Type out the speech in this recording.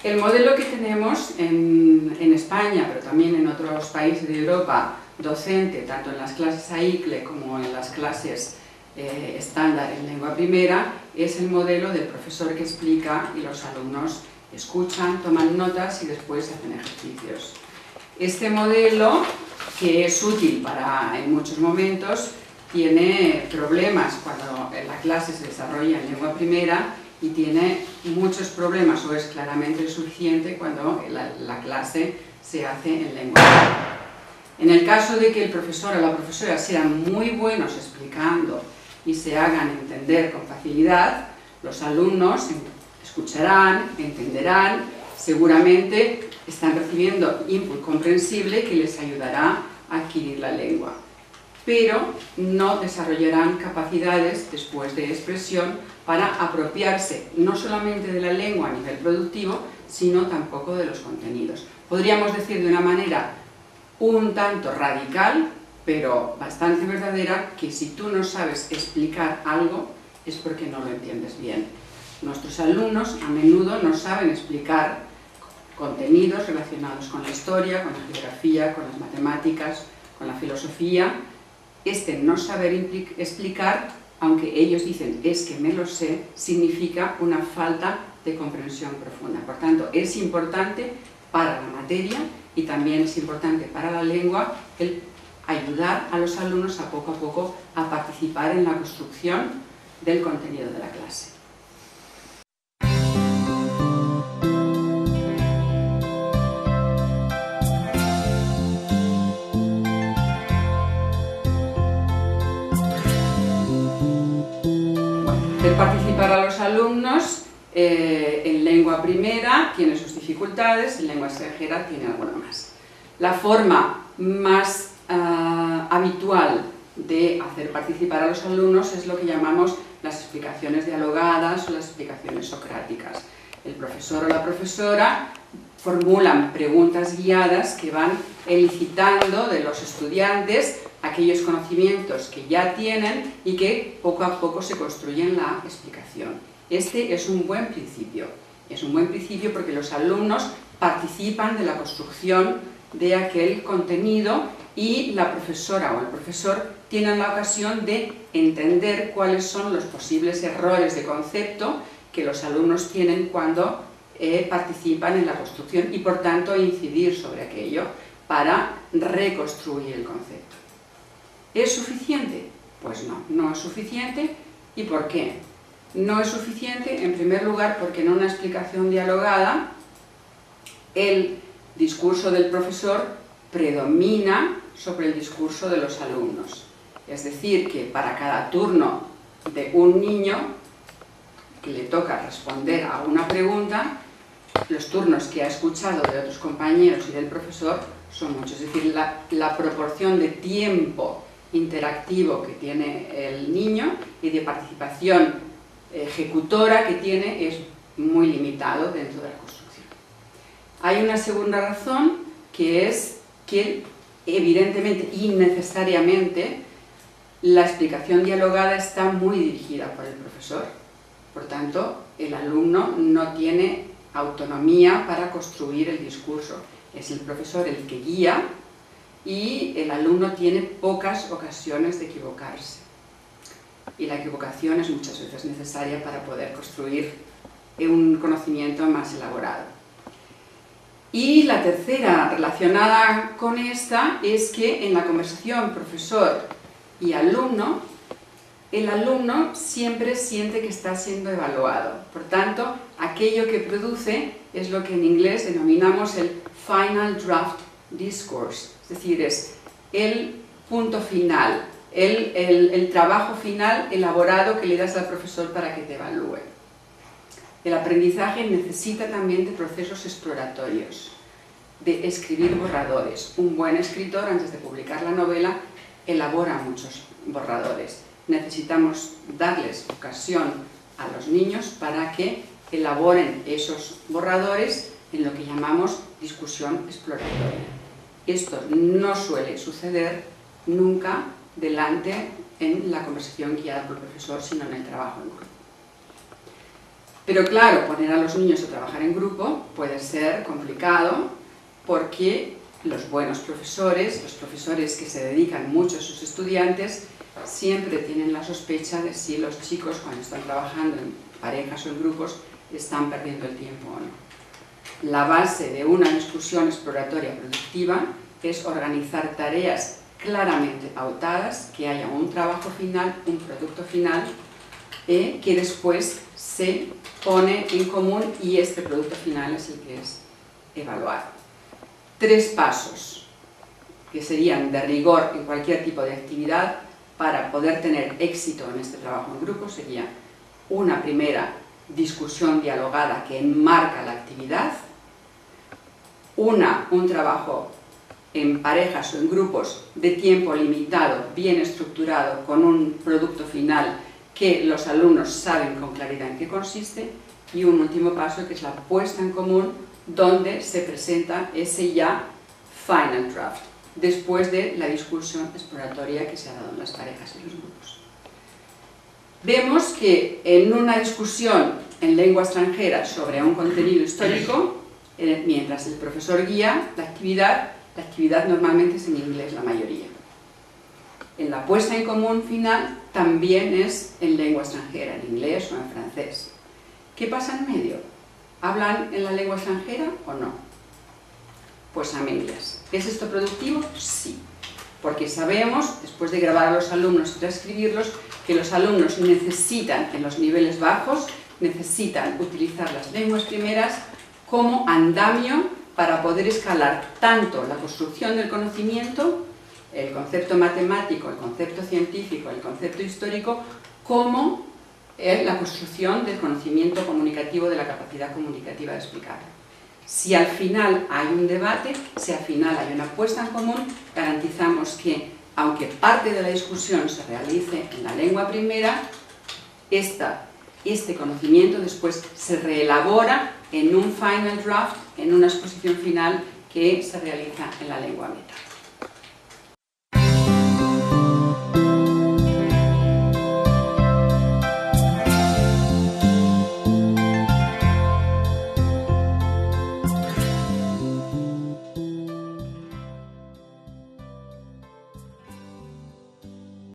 El modelo que tenemos en España, pero también en otros países de Europa, docente, tanto en las clases AICLE como en las clases estándar en lengua primera, es el modelo del profesor que explica y los alumnos escuchan, toman notas y después hacen ejercicios. Este modelo, que es útil en muchos momentos, tiene problemas cuando la clase se desarrolla en lengua primera y tiene muchos problemas, o es claramente suficiente cuando la clase se hace en lengua primera. En el caso de que el profesor o la profesora sean muy buenos explicando y se hagan entender con facilidad, los alumnos escucharán, entenderán, seguramente están recibiendo input comprensible que les ayudará a adquirir la lengua, pero no desarrollarán capacidades después de expresión para apropiarse no solamente de la lengua a nivel productivo, sino tampoco de los contenidos. Podríamos decir de una manera un tanto radical, pero bastante verdadera, que si tú no sabes explicar algo es porque no lo entiendes bien. Nuestros alumnos a menudo no saben explicar contenidos relacionados con la historia, con la geografía, con las matemáticas, con la filosofía. No saber explicar, aunque ellos dicen es que me lo sé, significa una falta de comprensión profunda. Por tanto, es importante para la materia y también es importante para la lengua el ayudar a los alumnos a poco a participar en la construcción del contenido de la clase. Hacer participar a los alumnos en lengua primera tiene sus dificultades, en lengua extranjera tiene alguna más. La forma más habitual de hacer participar a los alumnos es lo que llamamos las explicaciones dialogadas o las explicaciones socráticas. El profesor o la profesora formulan preguntas guiadas que van elicitando de los estudiantes aquellos conocimientos que ya tienen y que poco a poco se construyen la explicación. Este es un buen principio. Es un buen principio porque los alumnos participan de la construcción de aquel contenido y la profesora o el profesor tienen la ocasión de entender cuáles son los posibles errores de concepto que los alumnos tienen cuando participan en la construcción y por tanto incidir sobre aquello para reconstruir el concepto. ¿Es suficiente? Pues no, no es suficiente. ¿Y por qué? No es suficiente, en primer lugar, porque en una explicación dialogada el discurso del profesor predomina sobre el discurso de los alumnos. Es decir, que para cada turno de un niño que le toca responder a una pregunta, los turnos que ha escuchado de otros compañeros y del profesor son muchos. Es decir, la proporción de tiempo interactivo que tiene el niño y de participación ejecutora que tiene es muy limitado dentro de la construcción. Hay una segunda razón, que es que evidentemente y necesariamente la explicación dialogada está muy dirigida por el profesor. Por tanto, el alumno no tiene autonomía para construir el discurso. Es el profesor el que guía y el alumno tiene pocas ocasiones de equivocarse. Y la equivocación es muchas veces necesaria para poder construir un conocimiento más elaborado. Y la tercera, relacionada con esta, es que en la conversación profesor y alumno, el alumno siempre siente que está siendo evaluado. Por tanto, aquello que produce es lo que en inglés denominamos el final draft discourse, es decir, es el punto final, el trabajo final elaborado que le das al profesor para que te evalúe. El aprendizaje necesita también de procesos exploratorios, de escribir borradores. Un buen escritor, antes de publicar la novela, elabora muchos borradores. Necesitamos darles ocasión a los niños para que elaboren esos borradores en lo que llamamos discusión exploratoria. Esto no suele suceder nunca en la conversación guiada por el profesor, sino en el trabajo en grupo. Pero claro, poner a los niños a trabajar en grupo puede ser complicado porque los buenos profesores, los profesores que se dedican mucho a sus estudiantes, siempre tienen la sospecha de si los chicos cuando están trabajando en parejas o en grupos están perdiendo el tiempo o no. La base de una discusión exploratoria productiva es organizar tareas claramente pautadas, que haya un trabajo final, un producto final, que después se pone en común y este producto final es el que es evaluado. 3 pasos que serían de rigor en cualquier tipo de actividad para poder tener éxito en este trabajo en grupo sería una primera discusión dialogada que enmarca la actividad, un trabajo en parejas o en grupos de tiempo limitado, bien estructurado, con un producto final que los alumnos saben con claridad en qué consiste, y un último paso que es la puesta en común, donde se presenta ese ya final draft, después de la discusión exploratoria que se ha dado en las parejas y los grupos. Vemos que en una discusión en lengua extranjera sobre un contenido histórico, mientras el profesor guía la actividad normalmente es en inglés la mayoría. En la puesta en común final también es en lengua extranjera, en inglés o en francés. ¿Qué pasa en medio? ¿Hablan en la lengua extranjera o no? Pues a medias. ¿Es esto productivo? Sí. Porque sabemos, después de grabar a los alumnos y transcribirlos, que los alumnos necesitan, en los niveles bajos, necesitan utilizar las lenguas primeras como andamio para poder escalar tanto la construcción del conocimiento, el concepto matemático, el concepto científico, el concepto histórico, como la construcción del conocimiento comunicativo, de la capacidad comunicativa de explicar. Si al final hay un debate, si al final hay una puesta en común, garantizamos que, aunque parte de la discusión se realice en la lengua primera, este conocimiento después se reelabora en un final draft, en una exposición final que se realiza en la lengua meta.